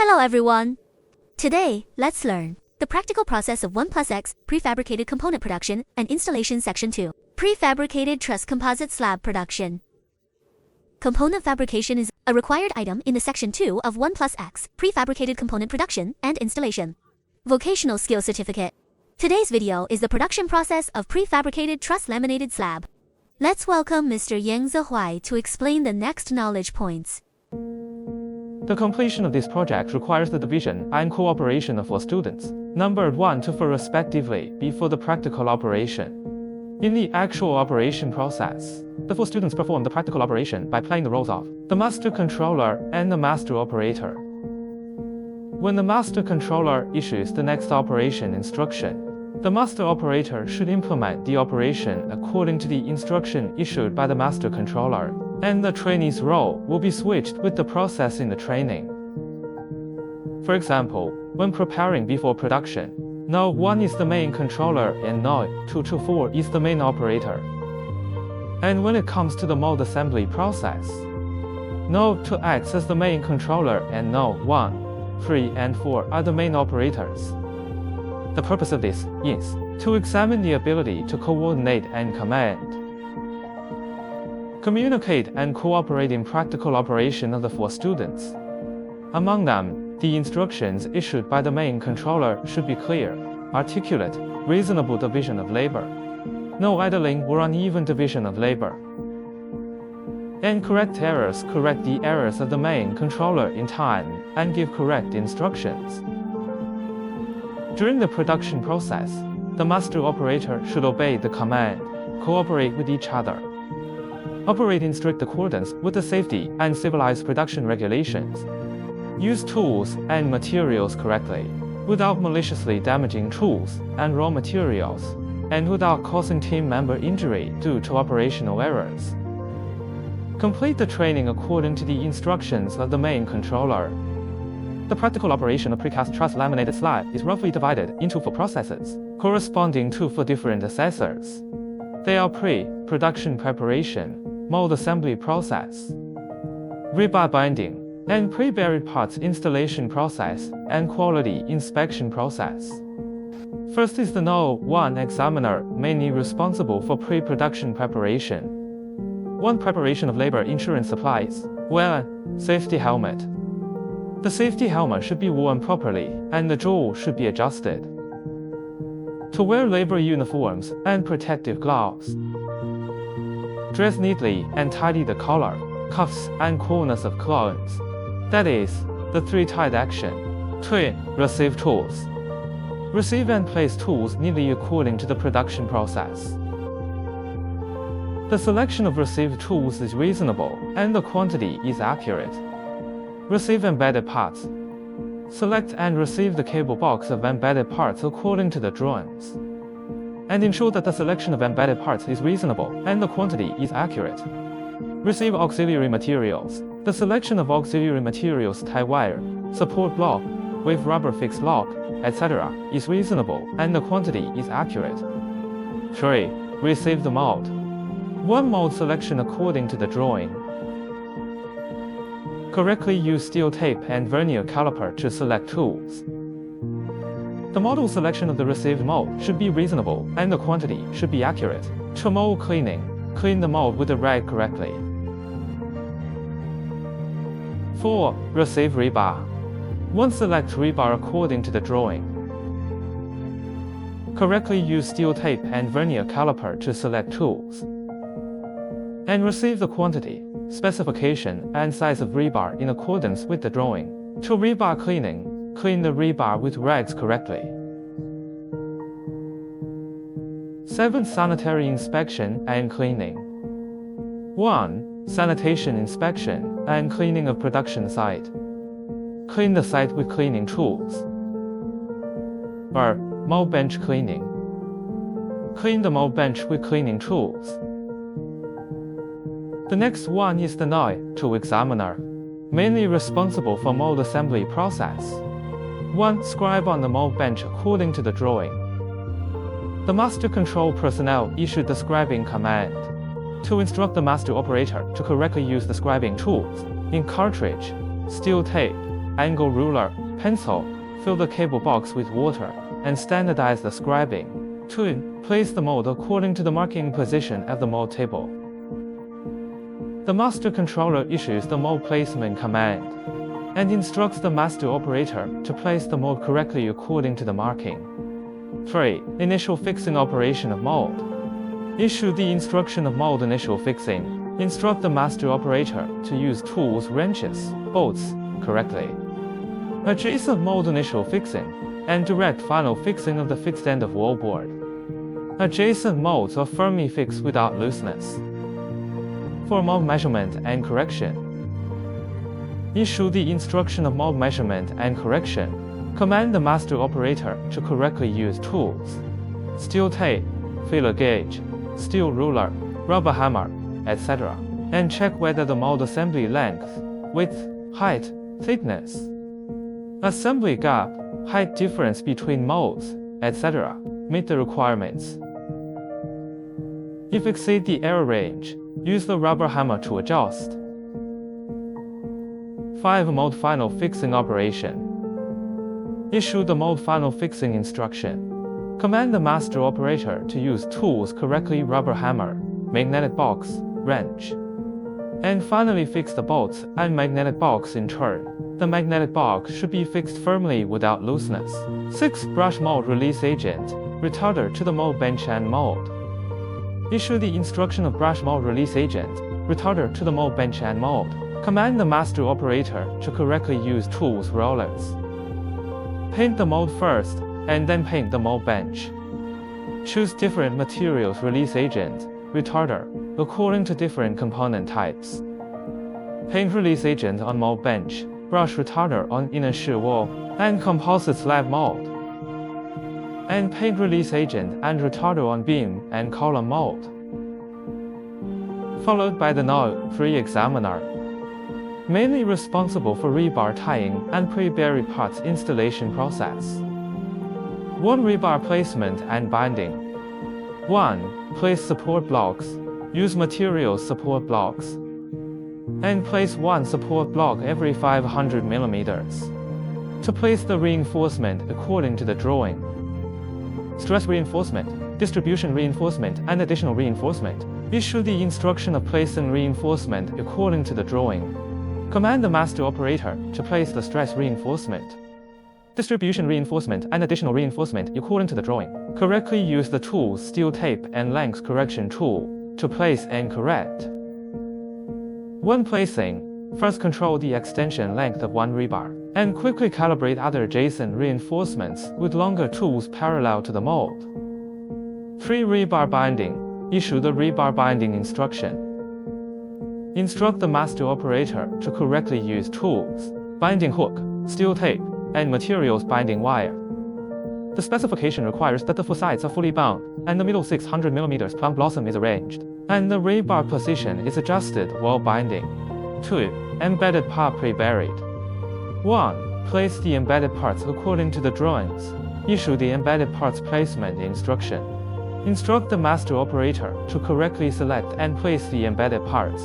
Hello everyone! Today, let's learn the practical process of 1+X prefabricated component production and installation section 2. Prefabricated truss composite slab production. Component fabrication is a required item in the section 2 of 1+X prefabricated component production and installation. Vocational skill certificate. Today's video is the production process of prefabricated truss laminated slab. Let's welcome Mr. Yang Zehuai to explain the next knowledge points. The completion of this project requires the division and cooperation of 4 students, numbered 1 to 4 respectively, before the practical operation. In the actual operation process, the 4 students perform the practical operation by playing the roles of the master controller and the master operator. When the master controller issues the next operation instruction, the master operator should implement the operation according to the instruction issued by the master controller, and the trainee's role will be switched with the process in the training. For example, when preparing before production, Node 1 is the main controller and Node 2 to 4 is the main operator. And when it comes to the mold assembly process, Node 2 acts as the main controller and Node 1, 3 and 4 are the main operators. The purpose of this is to examine the ability to coordinate and command, communicate and cooperate in practical operation of the 4 students. Among them, the instructions issued by the main controller should be clear, articulate, reasonable division of labor, no idling or uneven division of labor, and correct the errors of the main controller in time and give correct instructions. During the production process, the master operator should obey the command, cooperate with each other, operate in strict accordance with the safety and civilized production regulations, use tools and materials correctly, without maliciously damaging tools and raw materials, and without causing team member injury due to operational errors. Complete the training according to the instructions of the main controller. The practical operation of precast truss laminated slab is roughly divided into 4 processes, corresponding to 4 different assessors. They are pre-production preparation, mold assembly process, rebar binding, and pre-buried parts installation process and quality inspection process. First is the Node 1 examiner, mainly responsible for pre-production preparation. 1. Preparation of labor insurance supplies. 1. Safety helmet. The safety helmet should be worn properly, and the jaw should be adjusted. To wear labor uniforms and protective gloves. Dress neatly and tidy the collar, cuffs and corners of clothes. That is, the 3 tied action. 2. Receive tools. Receive and place tools neatly according to the production process. The selection of received tools is reasonable and the quantity is accurate. Receive embedded parts. Select and receive the cable box of embedded parts according to the drawings, and ensure that the selection of embedded parts is reasonable and the quantity is accurate. Receive auxiliary materials. The selection of auxiliary materials, tie wire, support block, wave rubber fixed lock, etc. is reasonable and the quantity is accurate. 3. Receive the mold. 1 mold selection according to the drawing. Correctly use steel tape and vernier caliper to select tools. The model selection of the received mold should be reasonable and the quantity should be accurate. 2. Mold cleaning. Clean the mold with a rag correctly. 4. Receive rebar. 1. Select rebar according to the drawing. Correctly use steel tape and vernier caliper to select tools, and receive the quantity, specification and size of rebar in accordance with the drawing. 2. Rebar cleaning. Clean the rebar with rags correctly. 7. Sanitary inspection and cleaning. 1. Sanitation inspection and cleaning of production site. Clean the site with cleaning tools. 2. Mold bench cleaning. Clean the mold bench with cleaning tools. The next one is the Node 2 examiner, mainly responsible for mold assembly process. 1. Scribe on the mold bench according to the drawing. The master control personnel issued the scribing command to instruct the master operator to correctly use the scribing tools in cartridge, steel tape, angle ruler, pencil, fill the cable box with water, and standardize the scribing. 2. Place the mold according to the marking position at the mold table. The master controller issues the mold placement command and instructs the master operator to place the mold correctly according to the marking. 3. Initial fixing operation of mold. Issue the instruction of mold initial fixing. Instruct the master operator to use tools, wrenches, bolts correctly. Adjacent mold initial fixing and direct final fixing of the fixed end of wallboard. Adjacent molds are firmly fixed without looseness. For mold measurement and correction. Issue the instruction of mold measurement and correction. Command the master operator to correctly use tools, steel tape, feeler gauge, steel ruler, rubber hammer, etc. and check whether the mold assembly length, width, height, thickness, assembly gap, height difference between molds, etc. meet the requirements. If exceed the error range, use the rubber hammer to adjust. 5. Mold final fixing operation. Issue the mold final fixing instruction. Command the master operator to use tools correctly, rubber hammer, magnetic box, wrench, and finally fix the bolts and magnetic box in turn. The magnetic box should be fixed firmly without looseness. 6. Brush mold release agent, retarder to the mold bench and mold. Issue the instruction of brush mold release agent, retarder to the mold bench and mold. Command the master operator to correctly use tools, rollers. Paint the mold first, and then paint the mold bench. Choose different materials, release agent, retarder, according to different component types. Paint release agent on mold bench, brush retarder on inner shear wall and composite slab mold. And paint release agent and retarder on beam and column mold. Followed by the Node 3 examiner, mainly responsible for rebar tying and pre-buried parts installation process. 1. Rebar placement and binding. 1. Place support blocks. Use materials support blocks. And place one support block every 500 millimeters. To place the reinforcement according to the drawing. Stress reinforcement, distribution reinforcement and additional reinforcement. Issue the instruction of placing reinforcement according to the drawing. Command the master operator to place the stress reinforcement, distribution reinforcement and additional reinforcement according to the drawing. Correctly use the tools, steel tape and length correction tool to place and correct. When placing, first control the extension length of one rebar and quickly calibrate other adjacent reinforcements with longer tools parallel to the mold. 3. Rebar binding. Issue the rebar binding instruction. Instruct the master operator to correctly use tools, binding hook, steel tape, and materials binding wire. The specification requires that the four sides are fully bound, and the middle 600 mm plum blossom is arranged, and the rebar position is adjusted while binding. 2. Embedded part pre-buried. 1. Place the embedded parts according to the drawings. Issue the embedded parts placement instruction. Instruct the master operator to correctly select and place the embedded parts,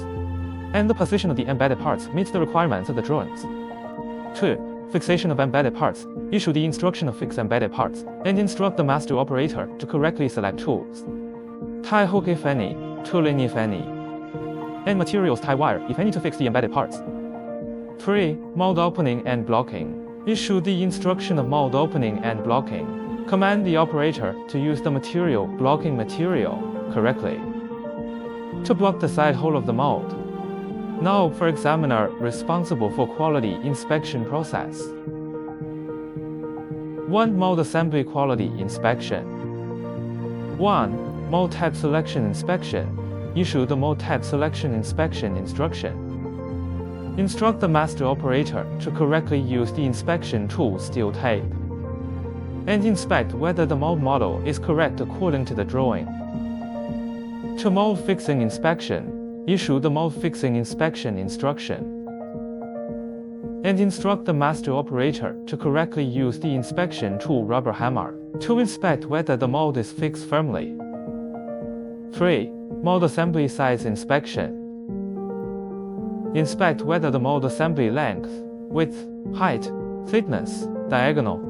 and the position of the embedded parts meets the requirements of the drawings. 2. Fixation of embedded parts. Issue the instruction of fix embedded parts, and instruct the master operator to correctly select tools. Tie hook if any, tooling if any, and materials tie wire if any to fix the embedded parts. 3. Mold opening and blocking. Issue the instruction of mold opening and blocking. Command the operator to use the blocking material correctly to block the side hole of the mold. Now for examiner responsible for quality inspection process. 1. Mold assembly quality inspection. 1. Mold type selection inspection. Issue the mold type selection inspection instruction. Instruct the master operator to correctly use the inspection tool, steel tape, and inspect whether the mold model is correct according to the drawing. To mold fixing inspection, issue the mold fixing inspection instruction, and instruct the master operator to correctly use the inspection tool, rubber hammer, to inspect whether the mold is fixed firmly. 3. Mold assembly size inspection. Inspect whether the mold assembly length, width, height, thickness, diagonal.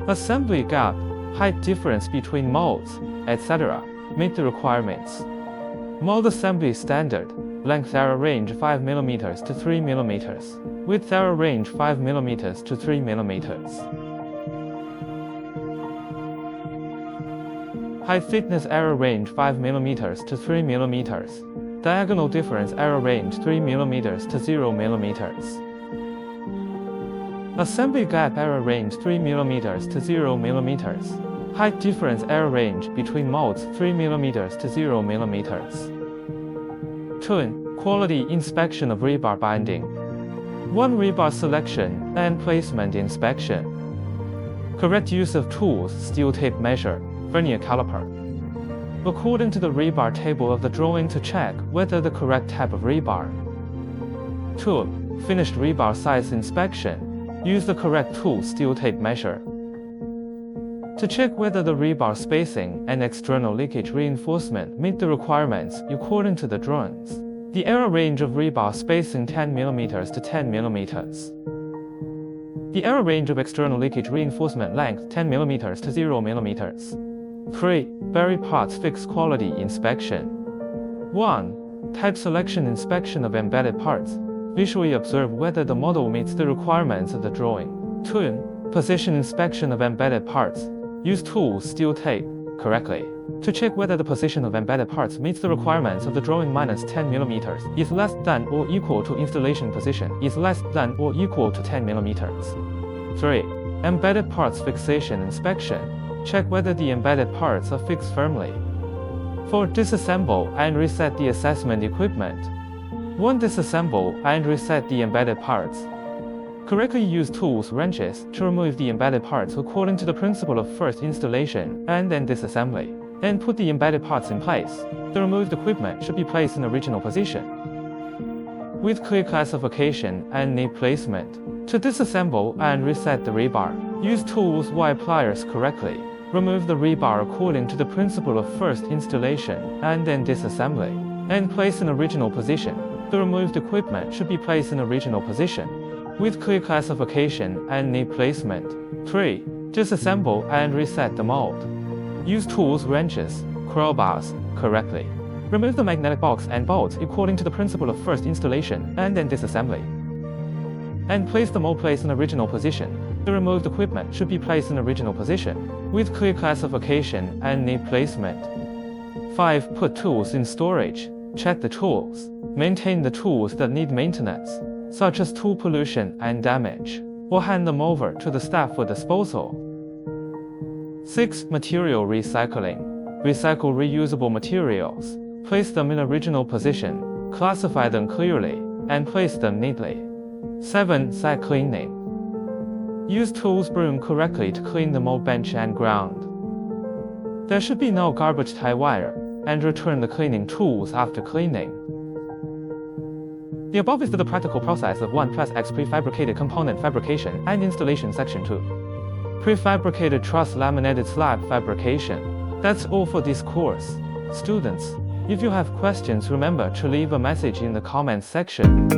Assembly gap, height difference between molds, etc. meet the requirements. Mold assembly standard, length error range 5 mm to 3 mm, width error range 5 mm to 3 mm. Height thickness error range 5 mm to 3 mm, diagonal difference error range 3 mm to 0 mm. Assembly gap error range 3 mm to 0 mm. Height difference error range between molds 3 mm to 0 mm. 2. Quality inspection of rebar binding. 1. Rebar selection and placement inspection. Correct use of tools, steel tape measure, vernier caliper. According to the rebar table of the drawing to check whether the correct type of rebar. 2. Finished rebar size inspection. Use the correct tool, steel tape measure. To check whether the rebar spacing and external leakage reinforcement meet the requirements according to the drawings. The error range of rebar spacing 10 mm to 10 mm. The error range of external leakage reinforcement length 10 mm to 0 mm. 3. Buried parts fixed quality inspection. 1. Type selection inspection of embedded parts. Visually observe whether the model meets the requirements of the drawing. 2. Position inspection of embedded parts. Use tools, steel tape, correctly. To check whether the position of embedded parts meets the requirements of the drawing. Minus 10 mm is less than or equal to installation position is less than or equal to 10 mm. 3. Embedded parts fixation inspection. Check whether the embedded parts are fixed firmly. 4. Disassemble and reset the assessment equipment. 1. Disassemble and reset the embedded parts. Correctly use tools, wrenches, to remove the embedded parts according to the principle of first installation and then disassembly. And put the embedded parts in place. The removed equipment should be placed in original position. With clear classification and neat placement. To disassemble and reset the rebar, use tools, wire pliers correctly. Remove the rebar according to the principle of first installation and then disassembly. And place in original position. The removed equipment should be placed in original position. With clear classification and neat placement. 3. Disassemble and reset the mold. Use tools, wrenches, crowbars, correctly. Remove the magnetic box and bolts according to the principle of first installation and then disassembly. And place the mold in original position. The removed equipment should be placed in original position. With clear classification and neat placement. 5. Put tools in storage. Check the tools. Maintain the tools that need maintenance, such as tool pollution and damage, or hand them over to the staff for disposal. 6. Material recycling. Recycle reusable materials. Place them in original position, classify them clearly, and place them neatly. 7. Site cleaning. Use tools, broom correctly to clean the mold bench and ground. There should be no garbage tie wire, and return the cleaning tools after cleaning. The above is the practical process of 1+X prefabricated component fabrication and installation section 2. Prefabricated truss laminated slab fabrication. That's all for this course. Students, if you have questions, remember to leave a message in the comments section.